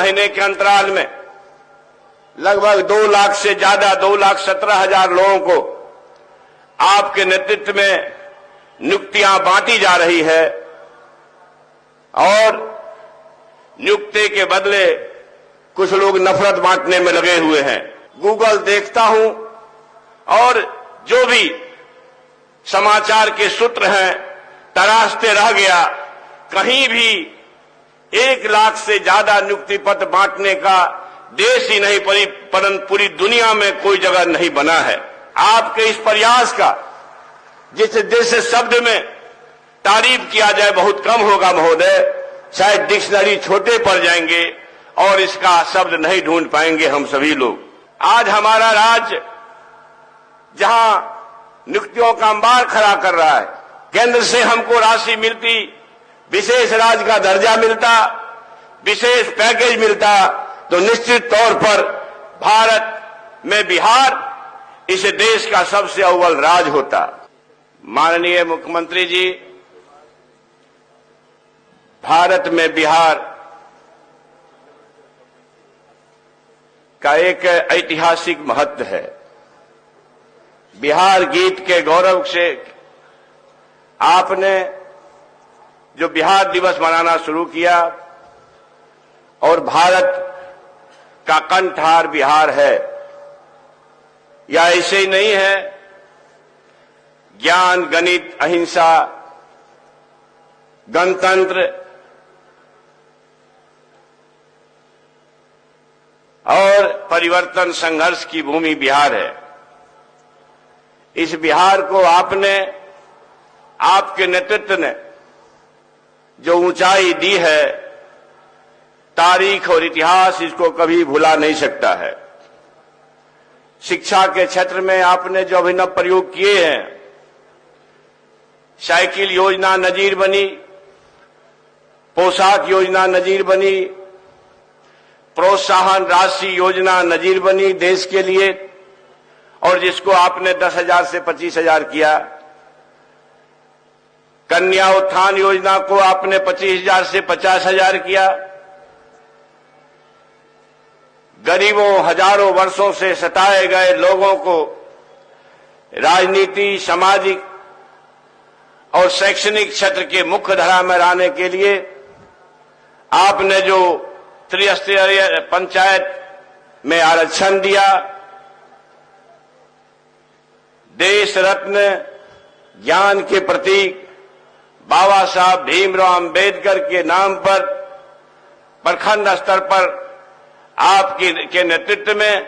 महीने के अंतराल में लगभग 2 लाख से ज्यादा 2,17,000 लोगों को आपके नेतृत्व में नियुक्तियां बांटी जा रही है और नियुक्ति के बदले कुछ लोग नफरत बांटने में लगे हुए हैं। गूगल देखता हूं और जो भी समाचार के सूत्र हैं तराशते रह गया। कहीं भी 1 लाख से ज्यादा नियुक्ति पत्र बांटने का देश ही नहीं परंतु पूरी दुनिया में कोई जगह नहीं बना है। आपके इस प्रयास का जिस शब्द में तारीफ किया जाए बहुत कम होगा महोदय। शायद डिक्शनरी छोटे पड़ जाएंगे और इसका शब्द नहीं ढूंढ पाएंगे हम सभी लोग। आज हमारा राज्य जहां नियुक्तियों का अंबार खड़ा कर रहा है, केंद्र से हमको राशि मिलती, विशेष राज्य का दर्जा मिलता, विशेष पैकेज मिलता, तो निश्चित तौर पर भारत में बिहार इस देश का सबसे अव्वल राज्य होता। माननीय मुख्यमंत्री जी, भारत में बिहार का एक ऐतिहासिक महत्व है। बिहार गीत के गौरव से आपने जो बिहार दिवस मनाना शुरू किया और भारत का कंठहार बिहार है, या ऐसे ही नहीं है। ज्ञान, गणित, अहिंसा, गणतंत्र और परिवर्तन संघर्ष की भूमि बिहार है। इस बिहार को आपने, आपके नेतृत्व ने जो ऊंचाई दी है, तारीख और इतिहास इसको कभी भुला नहीं सकता है। शिक्षा के क्षेत्र में आपने जो अभिनव प्रयोग किए हैं, साइकिल योजना नजीर बनी, पोशाक योजना नजीर बनी, प्रोत्साहन राशि योजना नजीर बनी देश के लिए, और जिसको आपने 10,000 से 25,000 किया। कन्या उत्थान योजना को आपने 25,000 से 50,000 किया। गरीबों, हजारों वर्षों से सताए गए लोगों को राजनीति, सामाजिक और शैक्षणिक क्षेत्र के मुख्य धारा में लाने के लिए आपने जो त्रिस्तरीय पंचायत में आरक्षण दिया, देश रत्न, ज्ञान के प्रतीक बाबा साहब भीमराव अंबेडकर के नाम पर प्रखंड स्तर पर आपके नेतृत्व में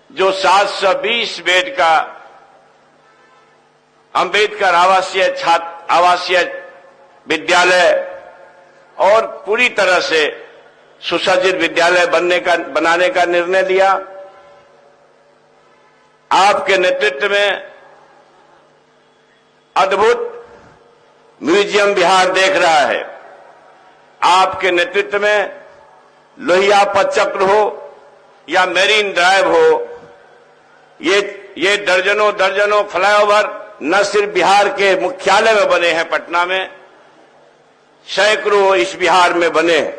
जो 720 बेड का अंबेडकर आवासीय विद्यालय और पूरी तरह से सुसज्जित विद्यालय बनाने का निर्णय लिया। आपके नेतृत्व में अद्भुत म्यूजियम बिहार देख रहा है। आपके नेतृत्व में लोहिया पथचक्र हो या मेरीन ड्राइव हो, ये दर्जनों दर्जनों फ्लाईओवर न सिर्फ बिहार के मुख्यालय में बने हैं पटना में, सैकड़ों इस बिहार में बने हैं।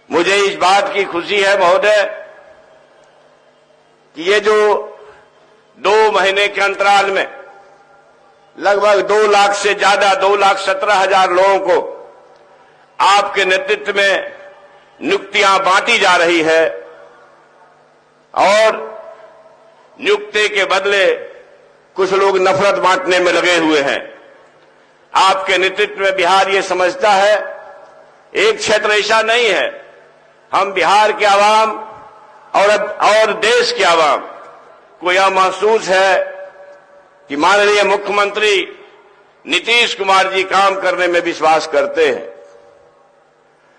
मुझे इस बात की खुशी है महोदय कि ये जो 2 महीने के अंतराल में लगभग 2 लाख से ज्यादा 2,17,000 लोगों को आपके नेतृत्व में नियुक्तियां बांटी जा रही है और नियुक्ति के बदले कुछ लोग नफरत बांटने में लगे हुए हैं। आपके नेतृत्व में बिहार ये समझता है, एक क्षेत्र ऐसा नहीं है, हम बिहार के आवाम और देश के आवाम को यह महसूस है कि माननीय मुख्यमंत्री नीतीश कुमार जी काम करने में विश्वास करते हैं।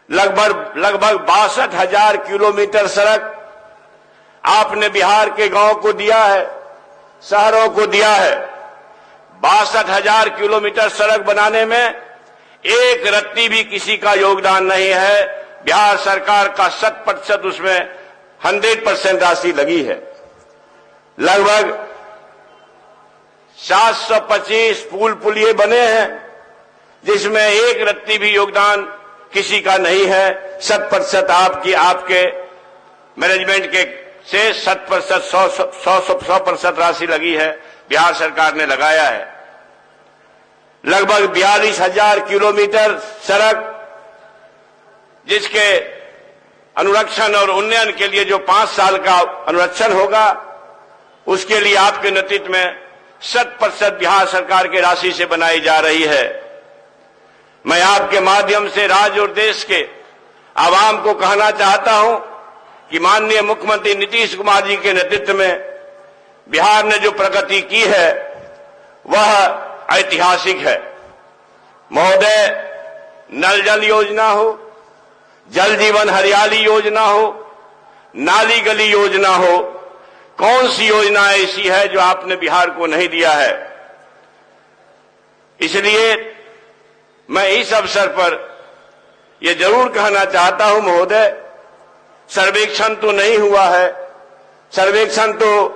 लगभग 62,000 किलोमीटर सड़क आपने बिहार के गांव को दिया है, शहरों को दिया है। 62,000 किलोमीटर सड़क बनाने में एक रत्ती भी किसी का योगदान नहीं है। बिहार सरकार का 100% उसमें 100% राशि लगी है। लगभग 725 पुल पुलिये बने हैं, जिसमें एक रत्ती भी योगदान किसी का नहीं है। 100% आपके मैनेजमेंट के से 100% राशि लगी है, बिहार सरकार ने लगाया है। लगभग 42,000 किलोमीटर सड़क, जिसके अनुरक्षण और उन्नयन के लिए जो 5 साल का अनुरक्षण होगा, उसके लिए आपके नेतृत्व में 100% बिहार सरकार की राशि से बनाई जा रही है। मैं आपके माध्यम से राज्य और देश के आवाम को कहना चाहता हूं कि माननीय मुख्यमंत्री नीतीश कुमार जी के नेतृत्व में बिहार ने जो प्रगति की है वह ऐतिहासिक है। महोदय, नल जल योजना हो, जल जीवन हरियाली योजना हो, नाली गली योजना हो, कौन सी योजना ऐसी है जो आपने बिहार को नहीं दिया है। इसलिए मैं इस अवसर पर यह जरूर कहना चाहता हूं महोदय, सर्वेक्षण तो नहीं हुआ है, सर्वेक्षण तो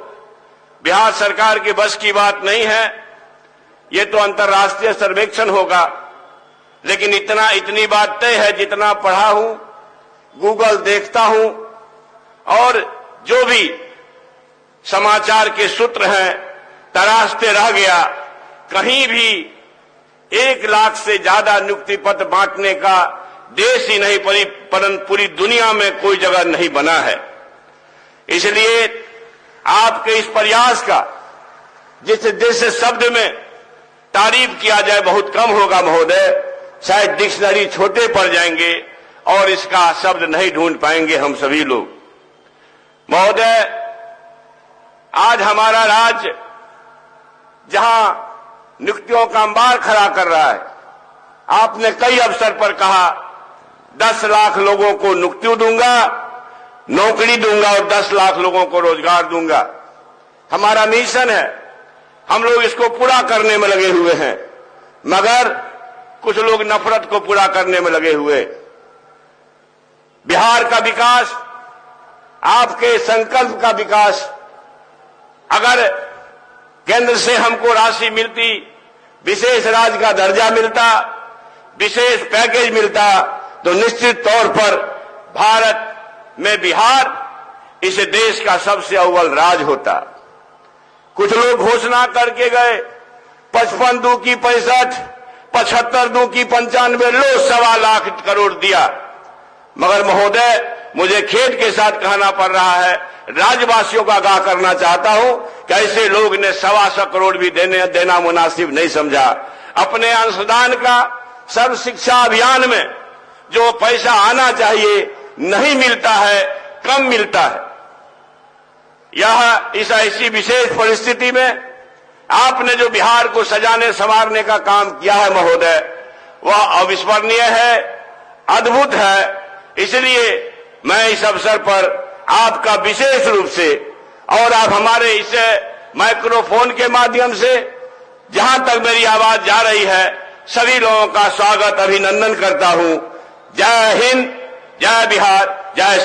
बिहार सरकार के बस की बात नहीं है, ये तो अंतर्राष्ट्रीय सर्वेक्षण होगा। लेकिन इतनी बात तय है, जितना पढ़ा हूं, गूगल देखता हूं और जो भी समाचार के सूत्र हैं तराशते रह गया, कहीं भी 1 लाख से ज्यादा नियुक्ति पत्र बांटने का देश ही नहीं परंतु पूरी दुनिया में कोई जगह नहीं बना है। इसलिए आपके इस प्रयास का जिस शब्द में तारीफ किया जाए बहुत कम होगा महोदय। शायद डिक्शनरी छोटे पड़ जाएंगे और इसका शब्द नहीं ढूंढ पाएंगे हम सभी लोग। महोदय, आज हमारा राज्य जहां नियुक्तियों का अंबार खड़ा कर रहा है, आपने कई अवसर पर कहा 10 लाख लोगों को नियुक्ति दूंगा, नौकरी दूंगा और 10 लाख लोगों को रोजगार दूंगा। हमारा मिशन है, हम लोग इसको पूरा करने में लगे हुए हैं, मगर कुछ लोग नफरत को पूरा करने में लगे हुए। बिहार का विकास, आपके संकल्प का विकास, अगर केंद्र से हमको राशि मिलती, विशेष राज्य का दर्जा मिलता, विशेष पैकेज मिलता, तो निश्चित तौर पर भारत में बिहार इस देश का सबसे अव्वल राज्य होता। कुछ लोग घोषणा करके गए 55 दू की 65, 75 दू की 95, लो 1.25 लाख करोड़ दिया। मगर महोदय, मुझे खेद के साथ कहना पड़ रहा है, राज्यवासियों का आगाह करना चाहता हूं कि ऐसे लोग ने 125 करोड़ भी देना मुनासिब नहीं समझा। अपने अंशदान का सर्व शिक्षा अभियान में जो पैसा आना चाहिए नहीं मिलता है, कम मिलता है। यह इस ऐसी विशेष परिस्थिति में आपने जो बिहार को सजाने संवारने का काम किया है महोदय, वह अविस्मरणीय है, अद्भुत है। इसलिए मैं इस अवसर पर आपका विशेष रूप से और आप हमारे इस माइक्रोफोन के माध्यम से जहां तक मेरी आवाज जा रही है, सभी लोगों का स्वागत, अभिनंदन करता हूं। जय हिंद, जय बिहार, जय